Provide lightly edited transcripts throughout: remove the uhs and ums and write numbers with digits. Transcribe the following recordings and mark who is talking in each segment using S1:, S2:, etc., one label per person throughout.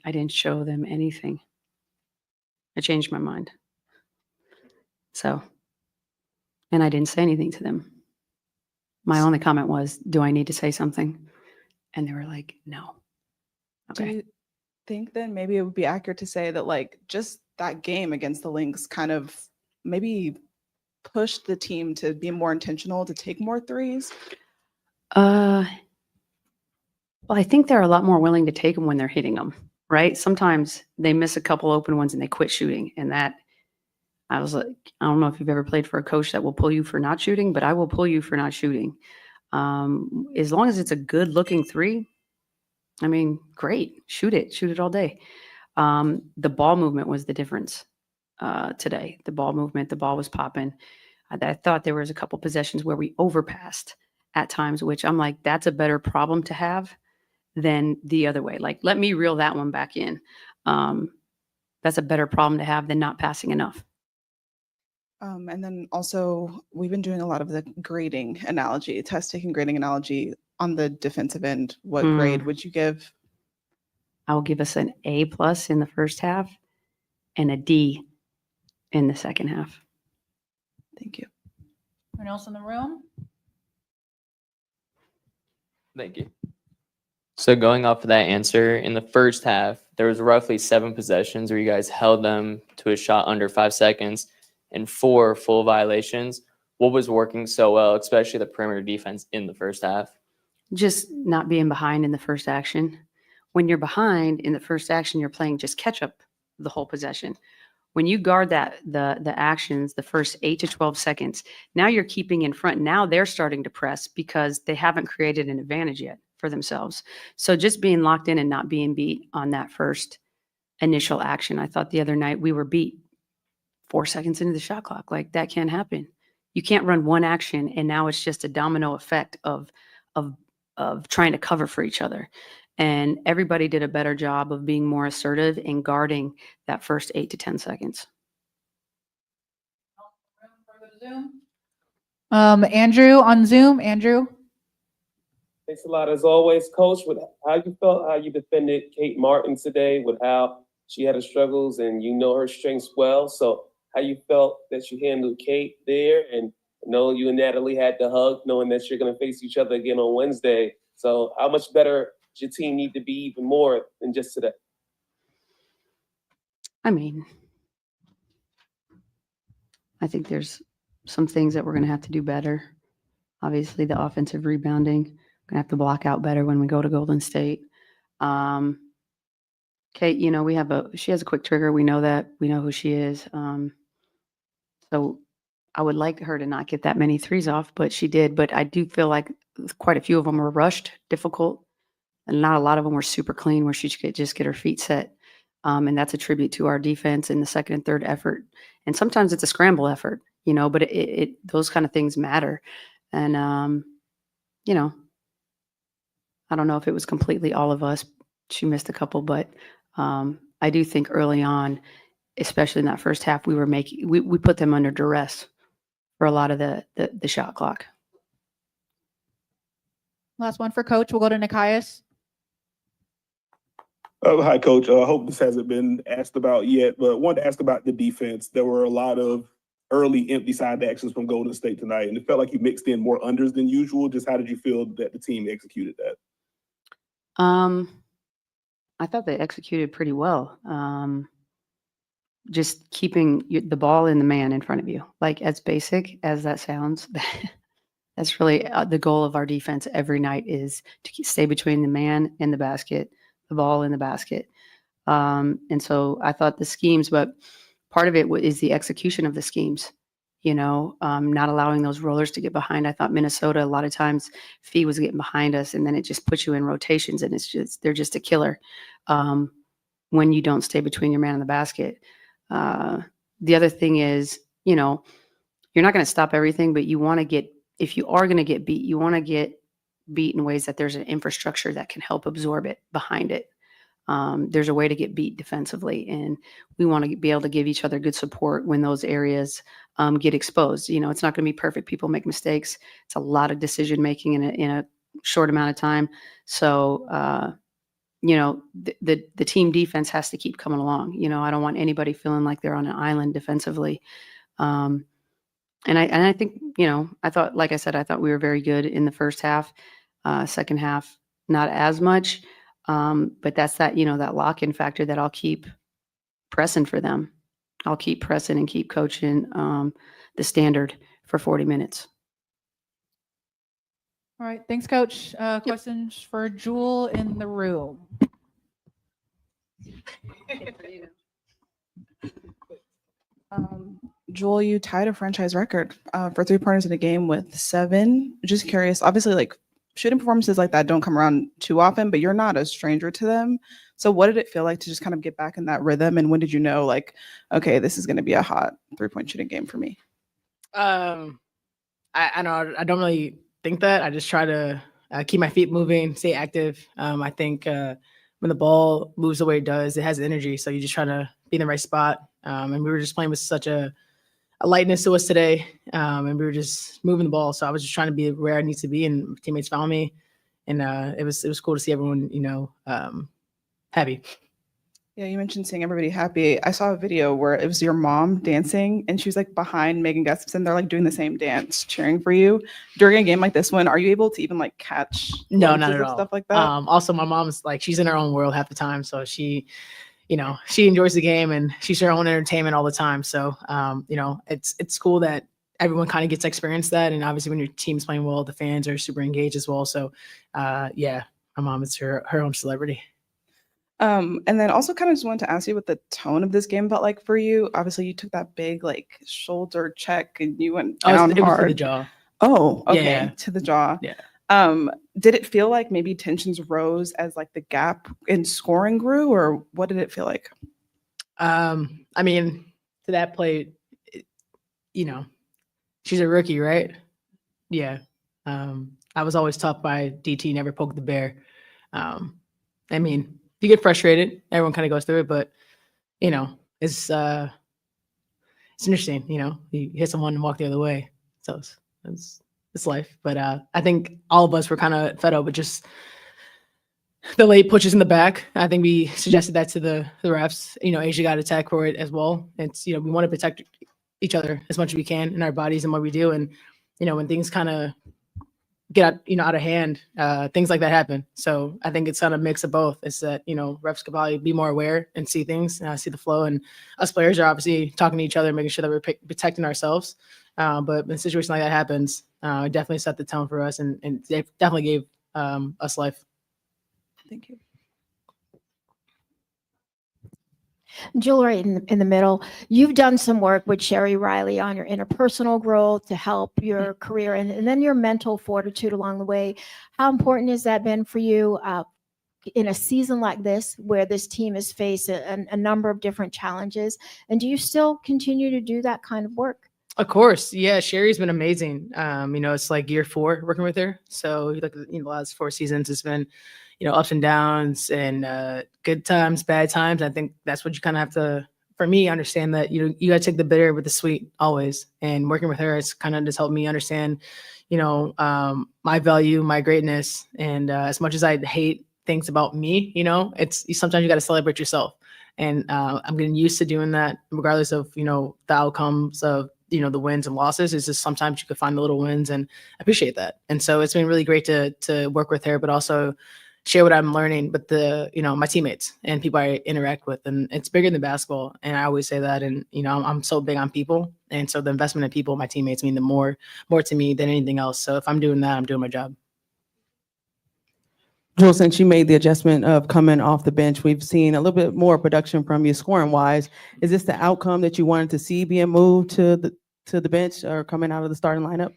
S1: I didn't show them anything. I changed my mind. So, and I didn't say anything to them. My only comment was, do I need to say something? And they were like, no. Okay.
S2: Do you think then maybe it would be accurate to say that like just that game against the Lynx kind of maybe pushed the team to be more intentional, to take more threes?
S1: Well, I think they're a lot more willing to take them when they're hitting them, right? Sometimes they miss a couple open ones and they quit shooting. And that, I was like, I don't know if you've ever played for a coach that will pull you for not shooting, but I will pull you for not shooting. As long as it's a good looking three, I mean, great, shoot it all day. The ball movement was the difference today. The ball movement, the ball was popping. I thought there was a couple possessions where we overpassed at times, which I'm like, that's a better problem to have than the other way. Like, let me reel that one back in. That's a better problem to have than not passing enough.
S2: And then also, we've been doing a lot of the grading analogy, test-taking grading analogy on the defensive end. What grade would you give?
S1: I will give us an A+ in the first half and a D in the second half.
S2: Thank you.
S3: Anyone else in the room?
S4: Thank you. So going off of that answer, in the first half, there was roughly 7 possessions where you guys held them to a shot under 5 seconds and 4 full violations. What was working so well, especially the perimeter defense in the first half?
S1: Just not being behind in the first action. When you're behind in the first action, you're playing just catch up the whole possession. When you guard that the actions, the first 8 to 12 seconds, now you're keeping in front. Now they're starting to press because they haven't created an advantage yet for themselves. So just being locked in and not being beat on that first initial action. I thought the other night we were beat 4 seconds into the shot clock. Like, that can't happen. You can't run one action and now it's just a domino effect of trying to cover for each other. And everybody did a better job of being more assertive and guarding that first 8 to 10 seconds.
S3: Andrew on Zoom. Andrew.
S5: Thanks a lot, as always, Coach. With how you felt, how you defended Kate Martin today, with how she had her struggles and you know her strengths well. So how you felt that you handled Kate there, and know you and Natalie had the hug, knowing that you're going to face each other again on Wednesday. So how much better does your team need to be even more than just today?
S1: I mean, I think there's some things that we're going to have to do better. Obviously, the offensive rebounding, going to have to block out better when we go to Golden State. Kate, you know, she has a quick trigger. We know that. We know who she is. So I would like her to not get that many threes off, but she did. But I do feel like quite a few of them were rushed, difficult, and not a lot of them were super clean where she could just get her feet set. And that's a tribute to our defense in the second and third effort. And sometimes it's a scramble effort, you know, but those kind of things matter. And, you know, I don't know if it was completely all of us. She missed a couple, but I do think early on, especially in that first half, we put them under duress for a lot of the shot clock.
S3: Last one for Coach. We'll go to Nikias.
S6: Hi, Coach. I hope this hasn't been asked about yet, but I wanted to ask about the defense. There were a lot of early empty side actions from Golden State tonight, and it felt like you mixed in more unders than usual. Just how did you feel that the team executed that?
S1: I thought they executed pretty well. Just keeping the ball in the man in front of you. Like, as basic as that sounds, that's really the goal of our defense every night, is to stay between the man and the basket, the ball in the basket. And so I thought the schemes, but part of it is the execution of the schemes, you know, not allowing those rollers to get behind. I thought Minnesota, a lot of times Fee was getting behind us, and then it just puts you in rotations, and they're just a killer when you don't stay between your man and the basket. The other thing is, you know, you're not going to stop everything, but you want to get, if you are going to get beat, you want to get beat in ways that there's an infrastructure that can help absorb it behind it. There's a way to get beat defensively, and we want to be able to give each other good support when those areas get exposed. You know, it's not going to be perfect. People make mistakes. It's a lot of decision making in a short amount of time. So, the team defense has to keep coming along. I don't want anybody feeling like they're on an island defensively. And I think, I thought, like I said, I thought we were very good in the first half. Second half, not as much. But that's that lock-in factor that I'll keep pressing for them. I'll keep pressing and keep coaching the standard for 40 minutes.
S3: All right. Thanks, Coach. Questions for Jewell in the room?
S2: Jewell, you tied a franchise record for 3-pointers in a game with 7. Just curious, obviously, like shooting performances like that don't come around too often, but you're not a stranger to them. So what did it feel like to just kind of get back in that rhythm? And when did you know, like, okay, this is going to be a hot 3-point shooting game for me?
S7: I know I don't really think that. I just try to keep my feet moving, stay active. I think when the ball moves the way it does, it has energy. So you just try to be in the right spot. And we were just playing with such a lightness to us today. And we were just moving the ball. So I was just trying to be where I need to be, and teammates found me. And it was cool to see everyone, happy.
S2: Yeah, you mentioned seeing everybody happy. I saw a video where it was your mom dancing, and she was like behind Megan Gustafson. They're like doing the same dance, cheering for you during a game like this one. Are you able to even like catch
S7: No, not
S2: glimpses
S7: at
S2: of
S7: all.
S2: stuff like that?
S7: Also, my mom's like, she's in her own world half the time, so she enjoys the game and she's her own entertainment all the time. So, it's cool that everyone kind of gets to experience that. And obviously, when your team's playing well, the fans are super engaged as well. So, my mom is her own celebrity.
S2: And then also kind of just wanted to ask you what the tone of this game felt like for you. Obviously, you took that big like shoulder check and you went down
S7: it was
S2: hard.
S7: to the jaw.
S2: Oh, okay,
S7: Yeah.
S2: to the jaw.
S7: Yeah.
S2: Did it feel like maybe tensions rose as like the gap in scoring grew, or what did it feel like?
S7: To that play, she's a rookie, right? Yeah. I was always taught by DT, never poke the bear. You get frustrated. Everyone kind of goes through it, but it's interesting. You hit someone and walk the other way. So it's life. But I think all of us were kind of fed up with just the late pushes in the back. I think we suggested that to the refs. Asia got attacked for it as well. It's we want to protect each other as much as we can in our bodies and what we do. And when things kind of get out of hand, things like that happen. So I think it's kind of a mix of both. It's that refs could probably be more aware and see things, see the flow, and us players are obviously talking to each other, making sure that we're protecting ourselves. But when a situation like that happens, it definitely set the tone for us, and they definitely gave us life.
S2: Thank you.
S8: Jewell, right in the middle. You've done some work with Sherry Riley on your interpersonal growth to help your career and then your mental fortitude along the way. How important has that been for you in a season like this, where this team has faced a number of different challenges? And do you still continue to do that kind of work?
S7: Of course. Yeah. Sherry's been amazing. It's like year 4 working with her. So like the last 4 seasons, it's been, ups and downs and good times, bad times. I think that's what you kind of have to, for me, understand that, you got to take the bitter with the sweet always. And working with her, it's kind of just helped me understand, my value, my greatness. And as much as I hate things about me, it's sometimes you got to celebrate yourself. And I'm getting used to doing that regardless of, the outcomes of, the wins and losses. It's just sometimes you could find the little wins and appreciate that. And so it's been really great to work with her, but also share what I'm learning with my teammates and people I interact with. And it's bigger than basketball. And I always say that. And, I'm so big on people. And so the investment in people, my teammates, mean the more to me than anything else. So if I'm doing that, I'm doing my job.
S9: Jewell, since you made the adjustment of coming off the bench, we've seen a little bit more production from you scoring wise. Is this the outcome that you wanted to see being moved to the bench or coming out of the starting lineup?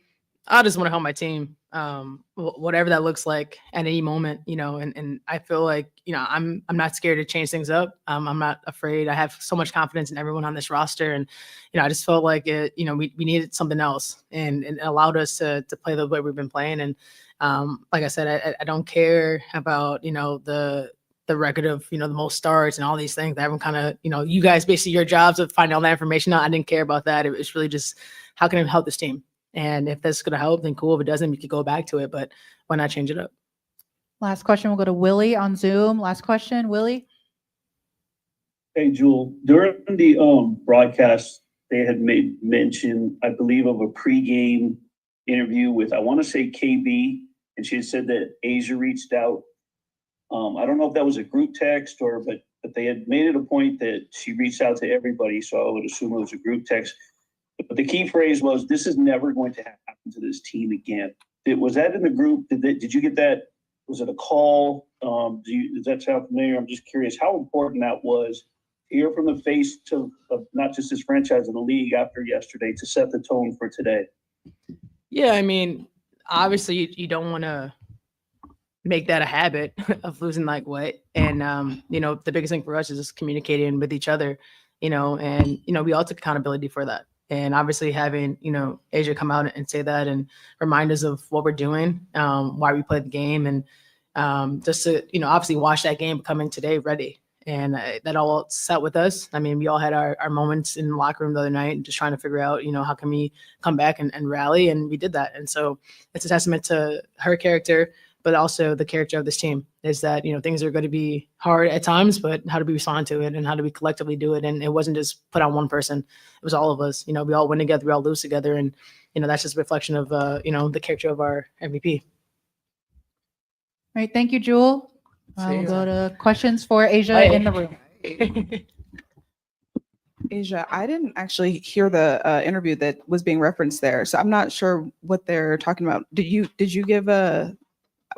S7: I just want to help my team, whatever that looks like at any moment, and I feel like, I'm not scared to change things up. I'm not afraid. I have so much confidence in everyone on this roster. And, I just felt like it, we needed something else, and it allowed us to play the way we've been playing. And like I said, I don't care about, the record of, the most starts and all these things. Everyone kind of, you guys, basically your jobs of finding all that information out. I didn't care about that. It was really just, how can I help this team? And if that's going to help, then cool. If it doesn't, we could go back to it. But why not change it up?
S3: Last question will go to Willie on Zoom. Last question, Willie.
S10: Hey, Jewell, during the broadcast, they had made mention, I believe, of a pregame interview with, I want to say KB, and she had said that Asia reached out. I don't know if that was a group text but they had made it a point that she reached out to everybody, so I would assume it was a group text. But the key phrase was, "This is never going to happen to this team again." Was that in the group? Did you get that? Was it a call? Does that sound familiar? I'm just curious how important that was to hear from the face of not just this franchise in the league after yesterday to set the tone for today.
S7: Yeah, I mean, obviously you don't want to make that a habit of losing like what. And, the biggest thing for us is just communicating with each other, and, we all took accountability for that. And obviously having, Asia come out and say that and remind us of what we're doing, why we played the game, and just to, obviously watch that game coming today ready. And that all sat with us. I mean, we all had our moments in the locker room the other night and just trying to figure out, how can we come back and rally, and we did that. And so it's a testament to her character, but also the character of this team is that, things are going to be hard at times, but how do we respond to it and how do we collectively do it? And it wasn't just put on one person. It was all of us. We all win together, we all lose together. And, that's just a reflection of, the character of our MVP.
S3: All right. Thank you, Jewell. We'll go to questions for Asia in the room.
S2: Asia, I didn't actually hear the interview that was being referenced there, so I'm not sure what they're talking about. Did you give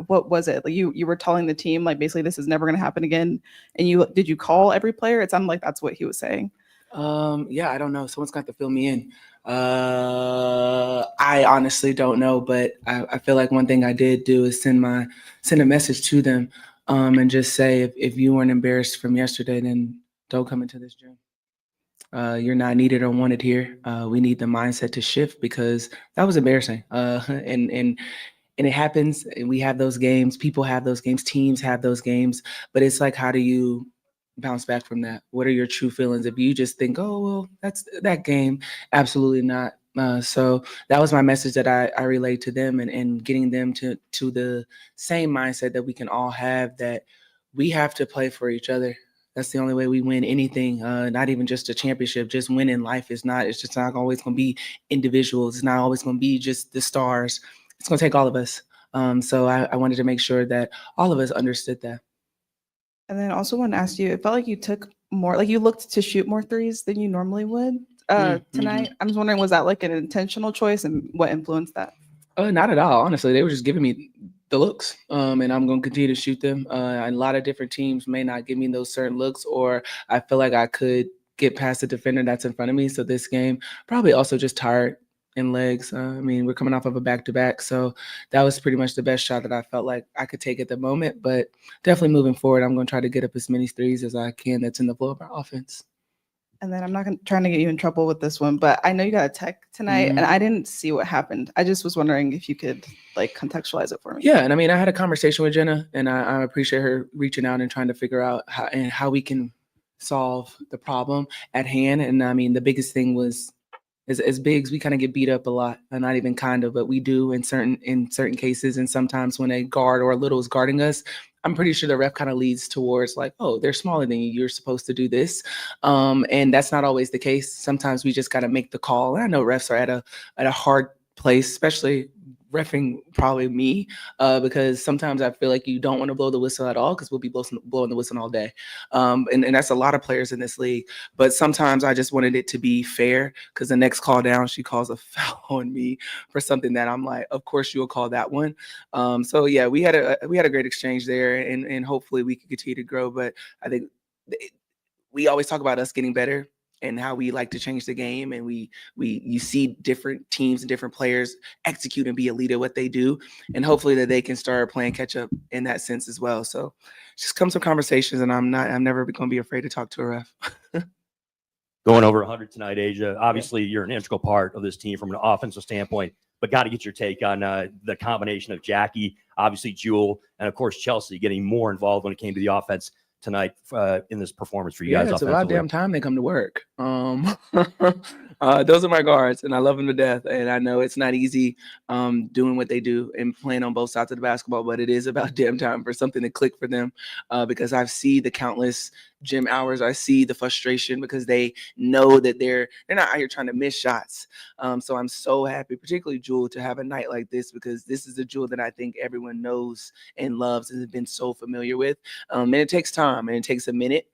S2: what was it? Like you were telling the team, like, basically this is never going to happen again, and did you call every player? It sounded like that's what he was saying.
S9: Yeah, I don't know. Someone's got to fill me in. I honestly don't know, but I feel like one thing I did do is send a message to them, and just say, if you weren't embarrassed from yesterday, then don't come into this gym. You're not needed or wanted here. We need the mindset to shift, because that was embarrassing. And it happens. We have those games. People have those games. Teams have those games. But it's like, how do you bounce back from that? What are your true feelings? If you just think, oh, well, that's that game, absolutely not. So that was my message that I relayed to them, and getting them to the same mindset that we can all have, that we have to play for each other. That's the only way we win anything, not even just a championship. Just winning life it's just not always going to be individuals. It's not always going to be just the stars. It's going to take all of us. So I wanted to make sure that all of us understood that.
S2: And then I also want to ask you, it felt like you took more, like you looked to shoot more threes than you normally would tonight. I'm just wondering, was that like an intentional choice, and what influenced that?
S9: Not at all. Honestly, they were just giving me the looks, and I'm going to continue to shoot them. A lot of different teams may not give me those certain looks, or I feel like I could get past the defender that's in front of me. So this game, probably also just tired in legs. I mean, we're coming off of a back-to-back, so that was pretty much the best shot that I felt like I could take at the moment. But definitely moving forward, I'm going to try to get up as many threes as I can that's in the flow of our offense.
S2: And then I'm not trying to get you in trouble with this one, but I know you got a tech tonight, and I didn't see what happened. I just was wondering if you could like contextualize it for me.
S9: Yeah, and I mean, I had a conversation with Jenna, and I appreciate her reaching out and trying to figure out how we can solve the problem at hand. And I mean, the biggest thing was, as bigs, we kind of get beat up a lot, and not even kind of, but we do in certain cases. And sometimes when a guard or a little is guarding us, I'm pretty sure the ref kind of leads towards like, oh, they're smaller than you, you're supposed to do this. And that's not always the case. Sometimes we just got to make the call. And I know refs are at a hard place, especially reffing probably me, because sometimes I feel like you don't want to blow the whistle at all, because we'll be blowing the whistle all day. And that's a lot of players in this league. But sometimes I just wanted it to be fair, because the next call down, she calls a foul on me for something that I'm like, of course you'll call that one. So yeah, we had a great exchange there, and hopefully we can continue to grow. But I think we always talk about us getting better and how we like to change the game, and you see different teams and different players execute and be a leader what they do, and hopefully that they can start playing catch up in that sense as well. So just come some conversations, and I'm never going to be afraid to talk to a ref.
S11: Going over 100 tonight, Asia. Obviously, you're an integral part of this team from an offensive standpoint, but got to get your take on the combination of Jackie, obviously Jewell, and of course Chelsea getting more involved when it came to the offense tonight in this performance for you guys.
S9: It's about damn time they come to work. Those are my guards, and I love them to death. And I know it's not easy doing what they do and playing on both sides of the basketball, but it is about damn time for something to click for them because I see the countless gym hours. I see the frustration because they know that they're not out here trying to miss shots. So I'm so happy, particularly Jewell, to have a night like this because this is a Jewell that I think everyone knows and loves and has been so familiar with. And it takes time and it takes a minute.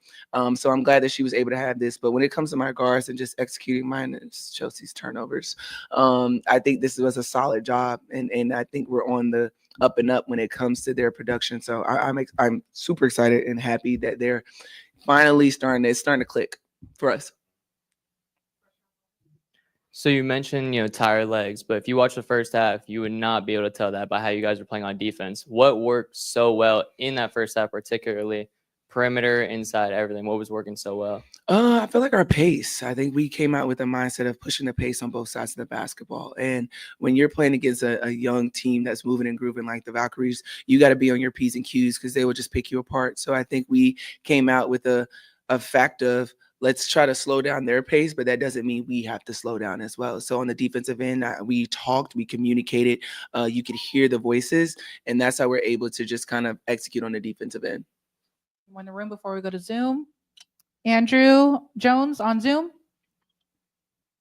S9: So I'm glad that she was able to have this. But when it comes to my guards and just executing mine, it's Chelsea's turnovers. I think this was a solid job, and I think we're on the up and up when it comes to their production. So I'm super excited and happy that they're finally starting to click for us.
S4: So you mentioned, tired legs, but if you watch the first half, you would not be able to tell that by how you guys are playing on defense. What worked so well in that first half, particularly perimeter, inside, everything? What was working so well?
S9: I feel like our pace. I think we came out with a mindset of pushing the pace on both sides of the basketball. And when you're playing against a young team that's moving and grooving like the Valkyries, you got to be on your P's and Q's because they will just pick you apart. So I think we came out with a fact of let's try to slow down their pace, but that doesn't mean we have to slow down as well. So on the defensive end, we talked, we communicated, you could hear the voices, and that's how we're able to just kind of execute on the defensive end.
S3: We're in the room before we go to Zoom. Andrew Jones on Zoom.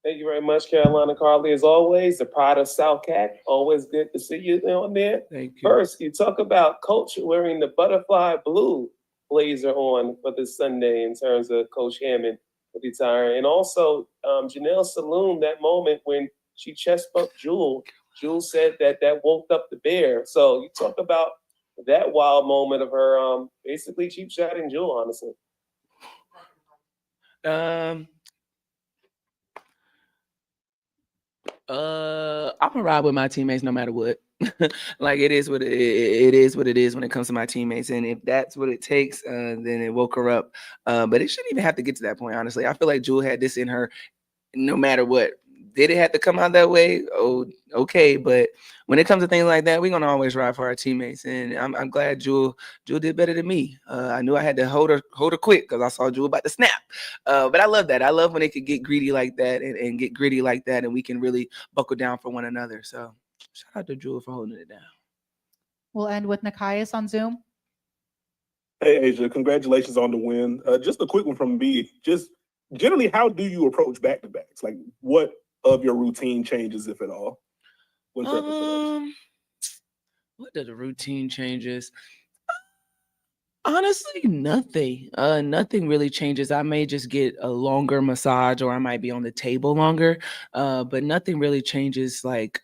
S5: Thank you very much, Carolina Carly. As always, the pride of South Cat. Always good to see you on there.
S9: Thank you.
S5: First, you talk about Coach wearing the butterfly blue blazer on for this Sunday in terms of Coach Hammon retiring. And also, Janelle Saloon, that moment when she chest bumped Jewell. Jewell said that woke up the bear. So you talk about that wild moment of her basically cheap shotting Jewell, honestly.
S9: I'm gonna ride with my teammates no matter what. Like it is what it is when it comes to my teammates, and if that's what it takes, then it woke her up. But it shouldn't even have to get to that point. Honestly, I feel like Jewell had this in her, no matter what. Did it have to come out that way? Oh, okay. But when it comes to things like that, we're gonna always ride for our teammates, and I'm glad Jewell did better than me. I knew I had to hold her quick because I saw Jewell about to snap. But I love that. I love when they could get greedy like that and get gritty like that, and we can really buckle down for one another. So shout out to Jewell for holding it down.
S3: We'll end with Nikias on Zoom.
S6: Hey, Asia, congratulations on the win. Just a quick one from me. Just generally, how do you approach back-to-backs? Like, what of your routine changes, if at all? What
S9: are the routine changes? Honestly, nothing. Nothing really changes. I may just get a longer massage, or I might be on the table longer. But nothing really changes, like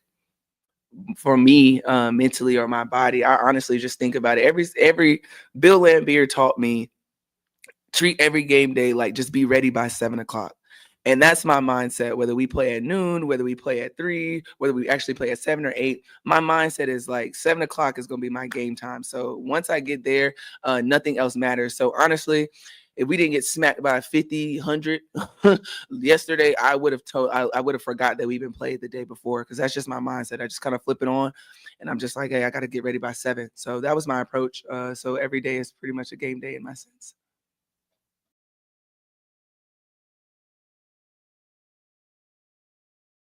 S9: for me, mentally or my body. I honestly just think about it. Every Bill Laimbeer taught me treat every game day like just be ready by 7:00. And that's my mindset, whether we play at noon, whether we play at 3, whether we actually play at 7 or 8, my mindset is like 7:00 is going to be my game time. So once I get there, nothing else matters. So honestly, if we didn't get smacked by 50, 100 yesterday, I would have forgot that we even played the day before, because that's just my mindset. I just kind of flip it on and I'm just like, hey, I got to get ready by 7. So that was my approach. So every day is pretty much a game day in my sense.